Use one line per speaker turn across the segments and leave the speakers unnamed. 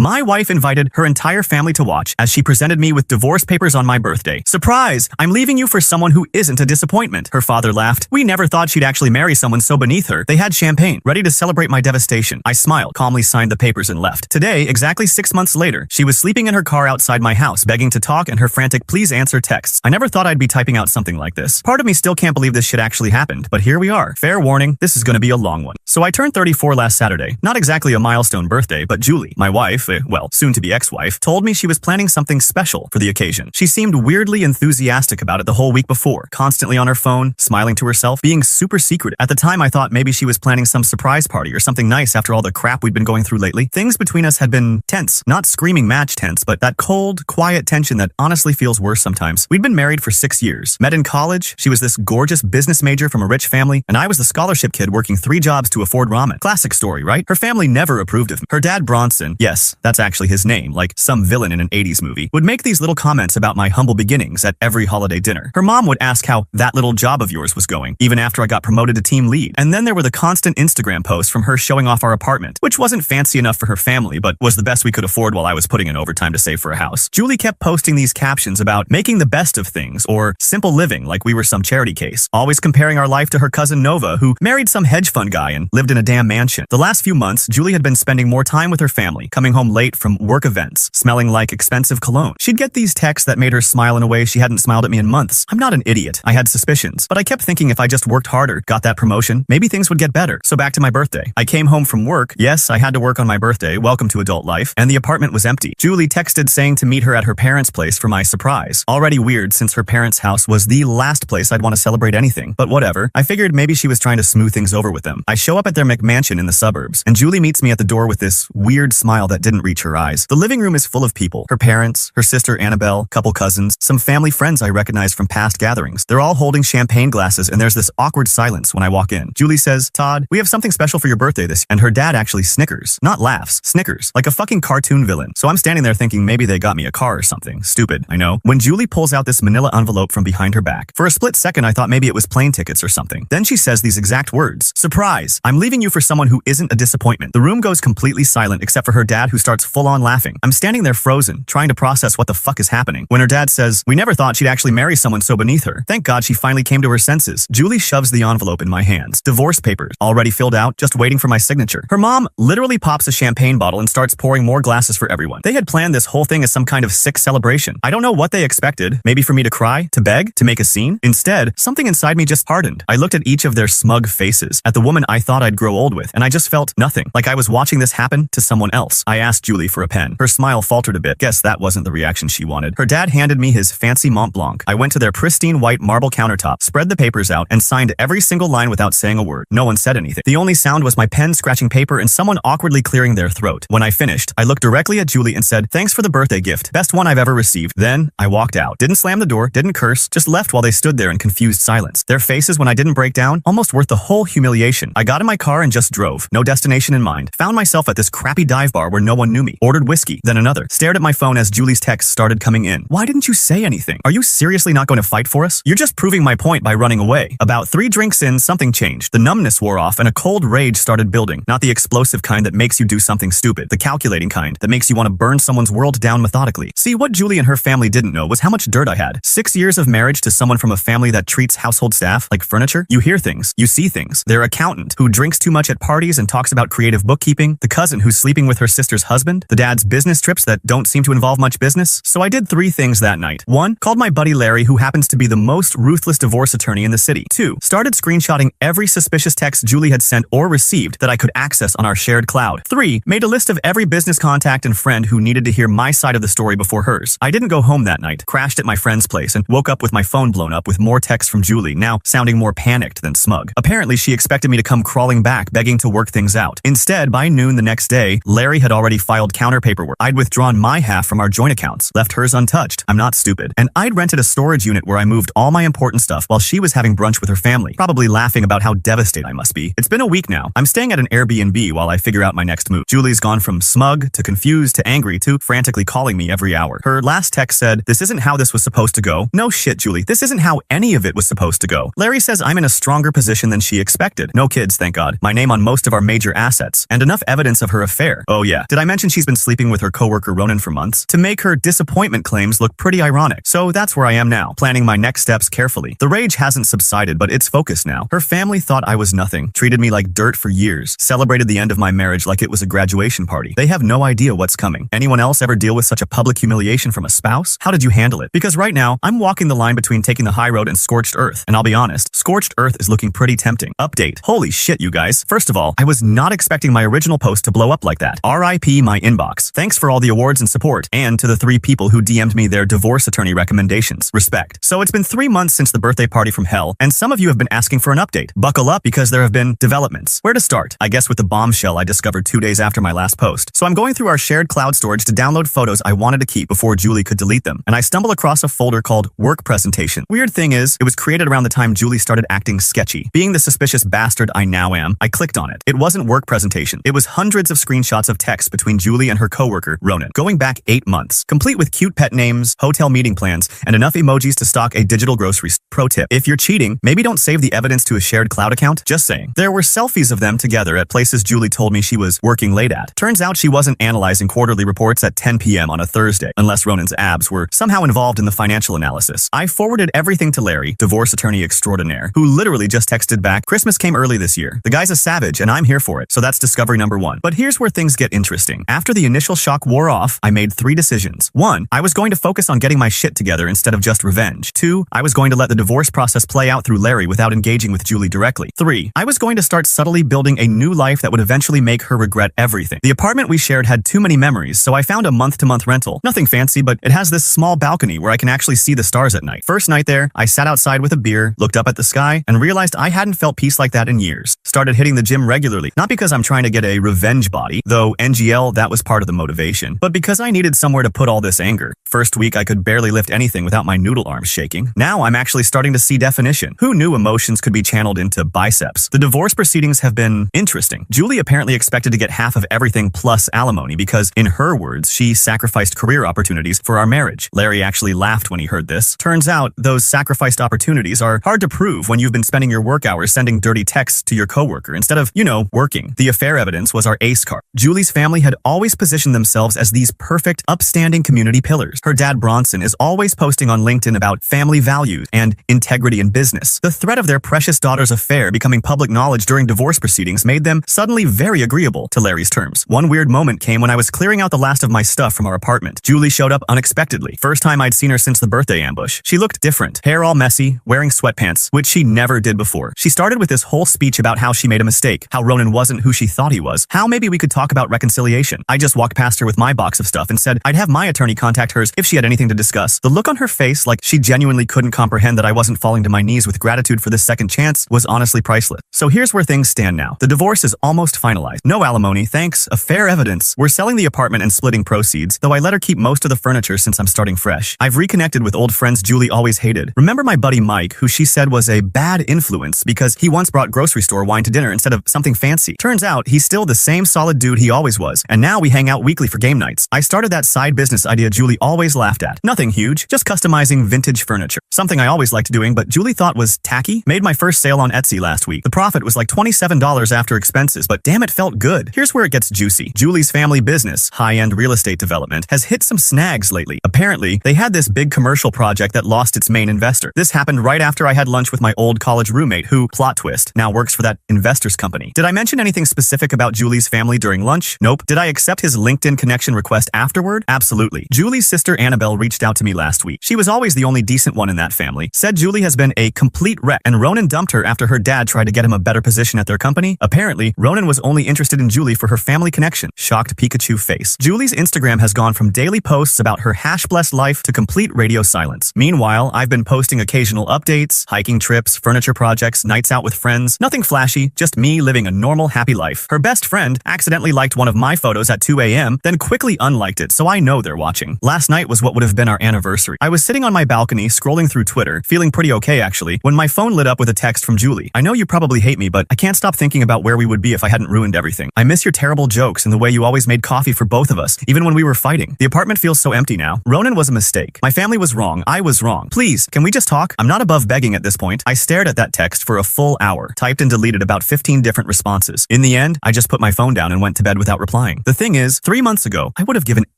My wife invited her entire family to watch as she presented me with divorce papers on my birthday. Surprise! I'm leaving you for someone who isn't a disappointment. Her father laughed. We never thought she'd actually marry someone so beneath her. They had champagne, ready to celebrate my devastation. I smiled, calmly signed the papers and left. Today, exactly 6 months later, she was sleeping in her car outside my house, begging to talk and her frantic please answer texts. I never thought I'd be typing out something like this. Part of me still can't believe this shit actually happened, but here we are. Fair warning, this is gonna be a long one. So I turned 34 last Saturday. Not exactly a milestone birthday, but Julie, my wife, well, soon-to-be ex-wife, told me she was planning something special for the occasion. She seemed weirdly enthusiastic about it the whole week before, constantly on her phone, smiling to herself, being super secretive. At the time, I thought maybe she was planning some surprise party or something nice after all the crap we'd been going through lately. Things between us had been tense. Not screaming match tense, but that cold, quiet tension that honestly feels worse sometimes. We'd been married for 6 years. Met in college. She was this gorgeous business major from a rich family, and I was the scholarship kid working 3 jobs to afford ramen. Classic story, right? Her family never approved of me. Her dad, Bronson, yes, that's actually his name, like some villain in an 80s movie, would make these little comments about my humble beginnings at every holiday dinner. Her mom would ask how that little job of yours was going, even after I got promoted to team lead. And then there were the constant Instagram posts from her showing off our apartment, which wasn't fancy enough for her family, but was the best we could afford while I was putting in overtime to save for a house. Julie kept posting these captions about making the best of things or simple living like we were some charity case, always comparing our life to her cousin Nova, who married some hedge fund guy and lived in a damn mansion. The last few months, Julie had been spending more time with her family, coming home late from work events, smelling like expensive cologne. She'd get these texts that made her smile in a way she hadn't smiled at me in months. I'm not an idiot. I had suspicions, but I kept thinking if I just worked harder, got that promotion, maybe things would get better. So back to my birthday. I came home from work. Yes, I had to work on my birthday. Welcome to adult life. And the apartment was empty. Julie texted saying to meet her at her parents' place for my surprise. Already weird since her parents' house was the last place I'd want to celebrate anything, but whatever. I figured maybe she was trying to smooth things over with them. I show up at their McMansion in the suburbs, and Julie meets me at the door with this weird smile that didn't reach her eyes. The living room is full of people. Her parents, her sister Annabelle, couple cousins, some family friends I recognize from past gatherings. They're all holding champagne glasses, and there's this awkward silence when I walk in. Julie says, "Todd, we have something special for your birthday this year." And her dad actually snickers. Not laughs, snickers. Like a fucking cartoon villain. So I'm standing there thinking maybe they got me a car or something. Stupid, I know. When Julie pulls out this manila envelope from behind her back, for a split second I thought maybe it was plane tickets or something. Then she says these exact words. "Surprise! I'm leaving you for someone who isn't a disappointment." The room goes completely silent except for her dad, who starts full-on laughing. I'm standing there frozen, trying to process what the fuck is happening, when her dad says, "We never thought she'd actually marry someone so beneath her." Thank God she finally came to her senses. Julie shoves the envelope in my hands. Divorce papers, already filled out, just waiting for my signature. Her mom literally pops a champagne bottle and starts pouring more glasses for everyone. They had planned this whole thing as some kind of sick celebration. I don't know what they expected. Maybe for me to cry, to beg, to make a scene? Instead, something inside me just hardened. I looked at each of their smug faces, at the woman I thought I'd grow old with, and I just felt nothing, like I was watching this happen to someone else. I asked Julie for a pen. Her smile faltered a bit. Guess that wasn't the reaction she wanted. Her dad handed me his fancy Mont Blanc. I went to their pristine white marble countertop, spread the papers out, and signed every single line without saying a word. No one said anything. The only sound was my pen scratching paper and someone awkwardly clearing their throat. When I finished, I looked directly at Julie and said, "Thanks for the birthday gift. Best one I've ever received." Then I walked out. Didn't slam the door, didn't curse, just left while they stood there in confused silence. Their faces when I didn't break down, almost worth the whole humiliation. I got in my car and just drove. No destination in mind. Found myself at this crappy dive bar where no one knew me. Ordered whiskey, then another. Stared at my phone as Julie's texts started coming in. "Why didn't you say anything? Are you seriously not going to fight for us? You're just proving my point by running away." About 3 drinks in, something changed. The numbness wore off and a cold rage started building. Not the explosive kind that makes you do something stupid. The calculating kind that makes you want to burn someone's world down methodically. See, what Julie and her family didn't know was how much dirt I had. 6 years of marriage to someone from a family that treats household staff like furniture. You hear things. You see things. Their accountant, who drinks too much at parties and talks about creative bookkeeping. The cousin who's sleeping with her sister's husband. The dad's business trips that don't seem to involve much business. So I did 3 things that night. 1. Called my buddy Larry, who happens to be the most ruthless divorce attorney in the city. 2. Started screenshotting every suspicious text Julie had sent or received that I could access on our shared cloud. 3. Made a list of every business contact and friend who needed to hear my side of the story before hers. I didn't go home that night. Crashed at my friend's place and woke up with my phone blown up with more texts from Julie, now sounding more panicked than smug. Apparently, she expected me to come crawling back, begging to work things out. Instead, by noon the next day, Larry had already filed counter paperwork. I'd withdrawn my half from our joint accounts, left hers untouched. I'm not stupid. And I'd rented a storage unit where I moved all my important stuff while she was having brunch with her family, probably laughing about how devastated I must be. It's been a week now. I'm staying at an Airbnb while I figure out my next move. Julie's gone from smug to confused to angry to frantically calling me every hour. Her last text said, "This isn't how this was supposed to go." No shit, Julie. This isn't how any of it was supposed to go. Larry says I'm in a stronger position than she expected. No kids, thank God. My name on most of our major assets, and enough evidence of her affair. Oh yeah. Did I mention she's been sleeping with her coworker Ronan for months to make her disappointment claims look pretty ironic. So that's where I am now, planning my next steps carefully. The rage hasn't subsided, but it's focused now. Her family thought I was nothing, treated me like dirt for years, celebrated the end of my marriage like it was a graduation party. They have no idea what's coming. Anyone else ever deal with such a public humiliation from a spouse? How did you handle it? Because right now, I'm walking the line between taking the high road and scorched earth. And I'll be honest, scorched earth is looking pretty tempting. Update. Holy shit, you guys. First of all, I was not expecting my original post to blow up like that. RIP my inbox. Thanks for all the awards and support, and to the 3 people who DM'd me their divorce attorney recommendations. Respect. So it's been 3 months since the birthday party from hell, and some of you have been asking for an update. Buckle up because there have been developments. Where to start? I guess with the bombshell I discovered 2 days after my last post. So I'm going through our shared cloud storage to download photos I wanted to keep before Julie could delete them, and I stumble across a folder called Work Presentation. Weird thing is, it was created around the time Julie started acting sketchy. Being the suspicious bastard I now am, I clicked on it. It wasn't Work Presentation. It was hundreds of screenshots of text between Julie and her coworker, Ronan, going back 8 months, complete with cute pet names, hotel meeting plans, and enough emojis to stock a digital grocery store. Pro tip: if you're cheating, maybe don't save the evidence to a shared cloud account. Just saying. There were selfies of them together at places Julie told me she was working late at. Turns out she wasn't analyzing quarterly reports at 10 p.m. on a Thursday, unless Ronan's abs were somehow involved in the financial analysis. I forwarded everything to Larry, divorce attorney extraordinaire, who literally just texted back, "Christmas came early this year. The guy's a savage and I'm here for it." So that's discovery number 1. But here's where things get interesting. After the initial shock wore off, I made 3 decisions. 1, I was going to focus on getting my shit together instead of just revenge. 2, I was going to let the divorce process play out through Larry without engaging with Julie directly. 3, I was going to start subtly building a new life that would eventually make her regret everything. The apartment we shared had too many memories, so I found a month-to-month rental. Nothing fancy, but it has this small balcony where I can actually see the stars at night. First night there, I sat outside with a beer, looked up at the sky, and realized I hadn't felt peace like that in years. Started hitting the gym regularly, not because I'm trying to get a revenge body, though NGL, that was part of the motivation, but because I needed somewhere to put all this anger. First week, I could barely lift anything without my noodle arms shaking. Now I'm actually starting to see definition. Who knew emotions could be channeled into biceps? The divorce proceedings have been interesting. Julie apparently expected to get half of everything plus alimony because, in her words, she sacrificed career opportunities for our marriage. Larry actually laughed when he heard this. Turns out, those sacrificed opportunities are hard to prove when you've been spending your work hours sending dirty texts to your coworker instead of, working. The affair evidence was our ace card. Julie's family had always positioned themselves as these perfect, upstanding community pillars. Her dad, Bronson, is always posting on LinkedIn about family values and integrity in business. The threat of their precious daughter's affair becoming public knowledge during divorce proceedings made them suddenly very agreeable to Larry's terms. One weird moment came when I was clearing out the last of my stuff from our apartment. Julie showed up unexpectedly. First time I'd seen her since the birthday ambush. She looked different. Hair all messy, wearing sweatpants, which she never did before. She started with this whole speech about how she made a mistake, how Ronan wasn't who she thought he was, how maybe we could talk about reconciliation. I just walked past her with my box of stuff and said I'd have my attorney contact hers if she had anything to discuss. The look on her face, like she genuinely couldn't comprehend that I wasn't falling to my knees with gratitude for this second chance, was honestly priceless. So here's where things stand now. The divorce is almost finalized. No alimony, thanks. Affair evidence. We're selling the apartment and splitting proceeds, though I let her keep most of the furniture since I'm starting fresh. I've reconnected with old friends Julie always hated. Remember my buddy Mike, who she said was a bad influence because he once brought grocery store wine to dinner instead of something fancy. Turns out he's still the same solid dude he always was, and now we hang out weekly for game nights. I started that side business idea Julie always laughed at. Nothing huge, just customizing vintage furniture. Something I always liked doing, but Julie thought was tacky. Made my first sale on Etsy last week. The profit was like $27 after expenses, but damn, it felt good. Here's where it gets juicy. Julie's family business, high-end real estate development, has hit some snags lately. Apparently, they had this big commercial project that lost its main investor. This happened right after I had lunch with my old college roommate who, plot twist, now works for that investor's company. Did I mention anything specific about Julie's family during lunch? Nope. Did I accept his LinkedIn connection request afterward? Absolutely. Julie's sister Annabelle reached out to me last week. She was always the only decent one in that family. Said Julie has been a complete wreck and Ronan dumped her after her dad tried to get him a better position at their company. Apparently, Ronan was only interested in Julie for her family connection. Shocked Pikachu face. Julie's Instagram has gone from daily posts about her hash-blessed life to complete radio silence. Meanwhile, I've been posting occasional updates, hiking trips, furniture projects, nights out with friends. Nothing flashy, just me living a normal, happy life. Her best friend accidentally liked one of my photos at 2 a.m., then quickly unliked it, so I know they're watching. Last night was what would have been our anniversary. I was sitting on my balcony, scrolling through Twitter, feeling pretty okay actually, when my phone lit up with a text from Julie. I know you probably hate me, but I can't stop thinking about where we would be if I hadn't ruined everything. I miss your terrible jokes and the way you always made coffee for both of us, even when we were fighting. The apartment feels so empty now. Ronan was a mistake. My family was wrong. I was wrong. Please, can we just talk? I'm not above begging at this point. I stared at that text for a full hour, typed and deleted about 15 different responses. In the end, I just put my phone down and went to bed without replying. crying. The thing is, 3 months ago, I would have given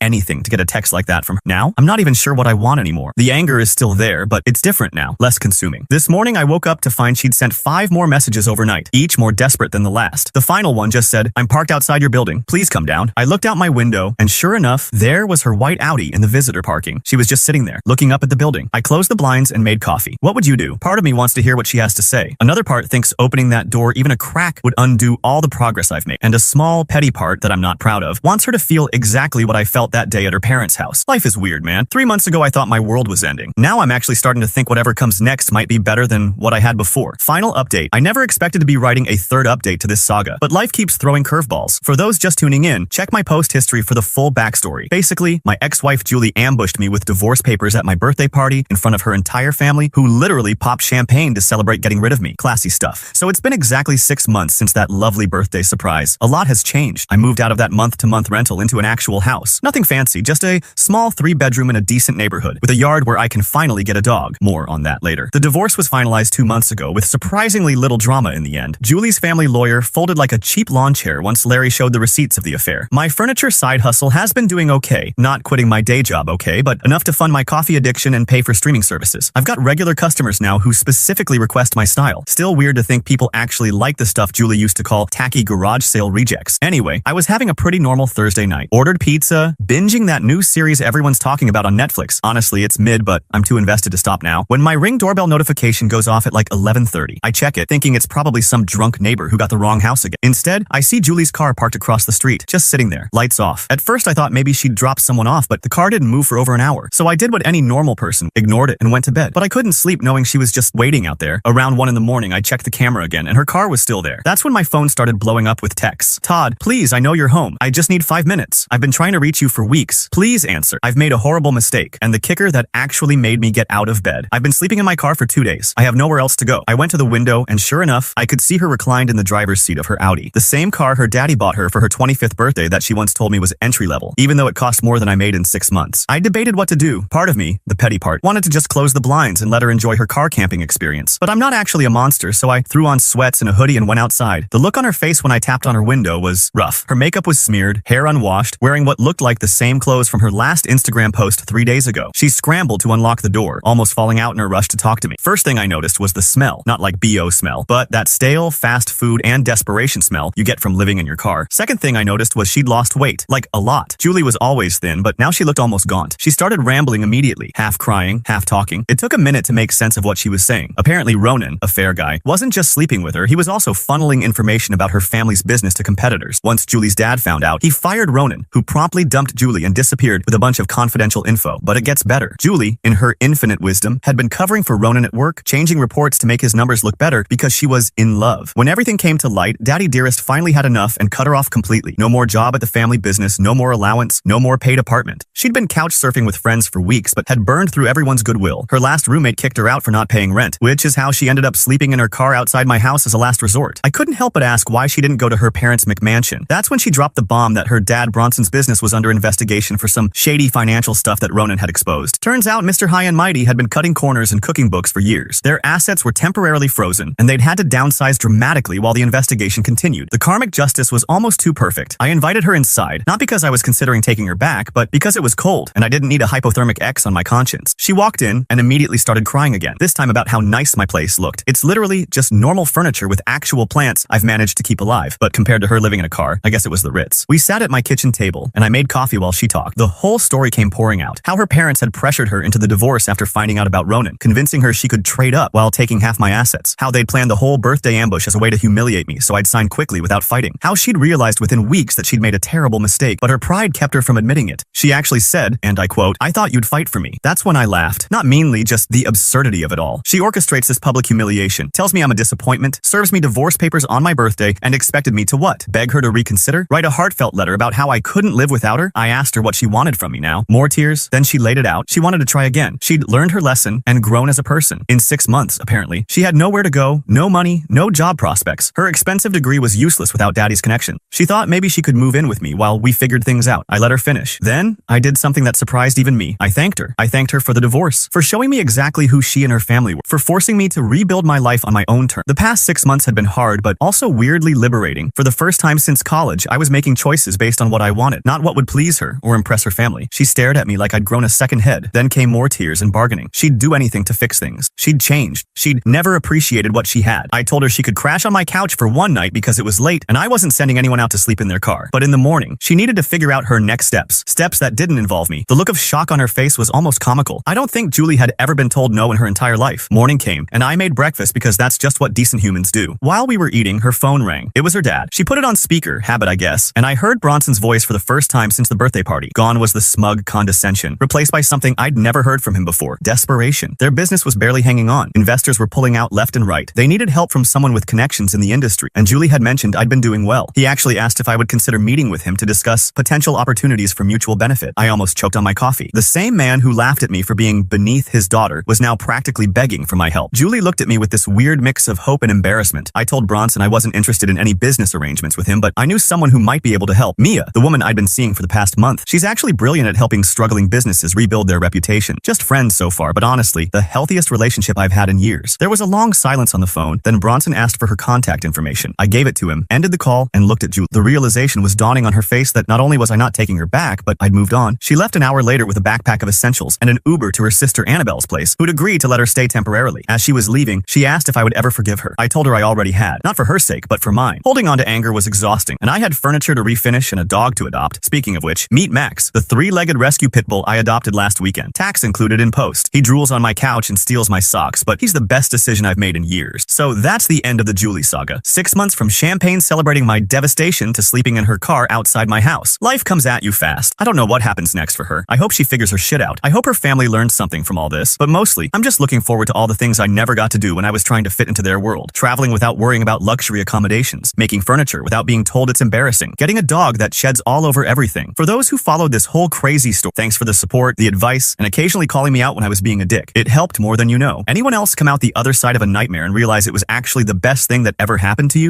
anything to get a text like that from her. Now, I'm not even sure what I want anymore. The anger is still there, but it's different now, less consuming. This morning, I woke up to find she'd sent 5 more messages overnight, each more desperate than the last. The final one just said, "I'm parked outside your building. Please come down." I looked out my window, and sure enough, there was her white Audi in the visitor parking. She was just sitting there, looking up at the building. I closed the blinds and made coffee. What would you do? Part of me wants to hear what she has to say. Another part thinks opening that door even a crack would undo all the progress I've made. And a small, petty part that I'm not proud of wants her to feel exactly what I felt that day at her parents' house. Life is weird, man. 3 months ago, I thought my world was ending. Now I'm actually starting to think whatever comes next might be better than what I had before. Final update. I never expected to be writing a third update to this saga, but life keeps throwing curveballs. For those just tuning in, check my post history for the full backstory. Basically, my ex-wife Julie ambushed me with divorce papers at my birthday party in front of her entire family, who literally popped champagne to celebrate getting rid of me. Classy stuff. So it's been exactly 6 months since that lovely birthday surprise. A lot has changed. I moved out of that month-to-month rental into an actual house. Nothing fancy, just a small 3-bedroom in a decent neighborhood, with a yard where I can finally get a dog. More on that later. The divorce was finalized 2 months ago, with surprisingly little drama in the end. Julie's family lawyer folded like a cheap lawn chair once Larry showed the receipts of the affair. My furniture side hustle has been doing okay. Not quitting my day job okay, but enough to fund my coffee addiction and pay for streaming services. I've got regular customers now who specifically request my style. Still weird to think people actually like the stuff Julie used to call tacky garage sale rejects. Anyway, I was having a pretty normal Thursday night. Ordered pizza, binging that new series everyone's talking about on Netflix. Honestly, it's mid, but I'm too invested to stop now. When my Ring doorbell notification goes off at like 11:30, I check it, thinking it's probably some drunk neighbor who got the wrong house again. Instead, I see Julie's car parked across the street, just sitting there, lights off. At first, I thought maybe she'd dropped someone off, but the car didn't move for over an hour. So I did what any normal person, ignored it and went to bed. But I couldn't sleep knowing she was just waiting out there. Around 1 in the morning, I checked the camera again, and her car was still there. That's when my phone started blowing up with texts. "Todd, please, I know you're home. I just need 5 minutes. I've been trying to reach you for weeks. Please answer. I've made a horrible mistake." And the kicker that actually made me get out of bed. I've been sleeping in my car for 2 days. I have nowhere else to go. I went to the window, and sure enough, I could see her reclined in the driver's seat of her Audi. The same car her daddy bought her for her 25th birthday that she once told me was entry level, even though it cost more than I made in 6 months. I debated what to do. Part of me, the petty part, wanted to just close the blinds and let her enjoy her car camping experience. But I'm not actually a monster, so I threw on sweats and a hoodie and went outside. The look on her face when I tapped on her window was rough. Her makeup was smeared, hair unwashed, wearing what looked like the same clothes from her last Instagram post 3 days ago. She scrambled to unlock the door, almost falling out in her rush to talk to me. First thing I noticed was the smell. Not like BO smell, but that stale, fast food and desperation smell you get from living in your car. Second thing I noticed was she'd lost weight. Like, a lot. Julie was always thin, but now she looked almost gaunt. She started rambling immediately, half crying, half talking. It took a minute to make sense of what she was saying. Apparently Ronan, a fair guy, wasn't just sleeping with her, he was also funneling information about her family's business to competitors. Once Julie's dad found out, he fired Ronan, who promptly dumped Julie and disappeared with a bunch of confidential info. But it gets better. Julie, in her infinite wisdom, had been covering for Ronan at work, changing reports to make his numbers look better because she was in love. When everything came to light, Daddy Dearest finally had enough and cut her off completely. No more job at the family business, no more allowance, no more paid apartment. She'd been couch surfing with friends for weeks, but had burned through everyone's goodwill. Her last roommate kicked her out for not paying rent, which is how she ended up sleeping in her car outside my house as a last resort. I couldn't help but ask why she didn't go to her parents' McMansion. That's when she dropped the bomb that her dad Bronson's business was under investigation for some shady financial stuff that Ronan had exposed. Turns out Mr. High and Mighty had been cutting corners and cooking books for years. Their assets were temporarily frozen, and they'd had to downsize dramatically while the investigation continued. The karmic justice was almost too perfect. I invited her inside, not because I was considering taking her back, but because it was cold, and I didn't need a hypothermic X on my conscience. She walked in and immediately started crying again, this time about how nice my place looked. It's literally just normal furniture with actual plants I've managed to keep alive, but compared to her living in a car, I guess it was the Ritz. We sat at my kitchen table, and I made coffee while she talked. The whole story came pouring out. How her parents had pressured her into the divorce after finding out about Ronan, convincing her she could trade up while taking half my assets. How they'd planned the whole birthday ambush as a way to humiliate me so I'd sign quickly without fighting. How she'd realized within weeks that she'd made a terrible mistake, but her pride kept her from admitting it. She actually said, and I quote, "I thought you'd fight for me." That's when I laughed. Not meanly, just the absurdity of it all. She orchestrates this public humiliation, tells me I'm a disappointment, serves me divorce papers on my birthday, and expected me to what? Beg her to reconsider? Write a heartfelt letter about how I couldn't live without her? I asked her what she wanted from me now. More tears? Then she laid it out. She wanted to try again. She'd learned her lesson and grown as a person. In 6 months, apparently. She had nowhere to go, no money, no job prospects. Her expensive degree was useless without Daddy's connection. She thought maybe she could move in with me while we figured things out. I let her finish. Then, I did something that surprised even me. I thanked her. I thanked her for the divorce, for showing me exactly who she and her family were, for forcing me to rebuild my life on my own terms. The past 6 months had been hard, but also weirdly liberating. For the first time since college, I was making making choices based on what I wanted, not what would please her or impress her family. She stared at me like I'd grown a second head. Then came more tears and bargaining. She'd do anything to fix things. She'd changed. She'd never appreciated what she had. I told her she could crash on my couch for one night because it was late and I wasn't sending anyone out to sleep in their car. But in the morning, she needed to figure out her next steps. Steps that didn't involve me. The look of shock on her face was almost comical. I don't think Julie had ever been told no in her entire life. Morning came, and I made breakfast because that's just what decent humans do. While we were eating, her phone rang. It was her dad. She put it on speaker, habit I guess, and I heard Bronson's voice for the first time since the birthday party. Gone was the smug condescension, replaced by something I'd never heard from him before. Desperation. Their business was barely hanging on. Investors were pulling out left and right. They needed help from someone with connections in the industry, and Julie had mentioned I'd been doing well. He actually asked if I would consider meeting with him to discuss potential opportunities for mutual benefit. I almost choked on my coffee. The same man who laughed at me for being beneath his daughter was now practically begging for my help. Julie looked at me with this weird mix of hope and embarrassment. I told Bronson I wasn't interested in any business arrangements with him, but I knew someone who might be able to help. Mia, the woman I'd been seeing for the past month. She's actually brilliant at helping struggling businesses rebuild their reputation. Just friends so far, but honestly, the healthiest relationship I've had in years. There was a long silence on the phone, then Bronson asked for her contact information. I gave it to him, ended the call, and looked at Julie. The realization was dawning on her face that not only was I not taking her back, but I'd moved on. She left an hour later with a backpack of essentials and an Uber to her sister Annabelle's place, who'd agreed to let her stay temporarily. As she was leaving, she asked if I would ever forgive her. I told her I already had, not for her sake, but for mine. Holding on to anger was exhausting, and I had furniture to refinish and a dog to adopt. Speaking of which, meet Max, the three-legged rescue pit bull I adopted last weekend. Tax included in post. He drools on my couch and steals my socks, but he's the best decision I've made in years. So that's the end of the Julie saga. 6 months from champagne celebrating my devastation to sleeping in her car outside my house. Life comes at you fast. I don't know what happens next for her. I hope she figures her shit out. I hope her family learns something from all this. But mostly, I'm just looking forward to all the things I never got to do when I was trying to fit into their world. Traveling without worrying about luxury accommodations. Making furniture without being told it's embarrassing. Getting a dog that sheds all over everything. For those who followed this whole crazy story, thanks for the support, the advice, and occasionally calling me out when I was being a dick. It helped more than you know. Anyone else come out the other side of a nightmare and realize it was actually the best thing that ever happened to you?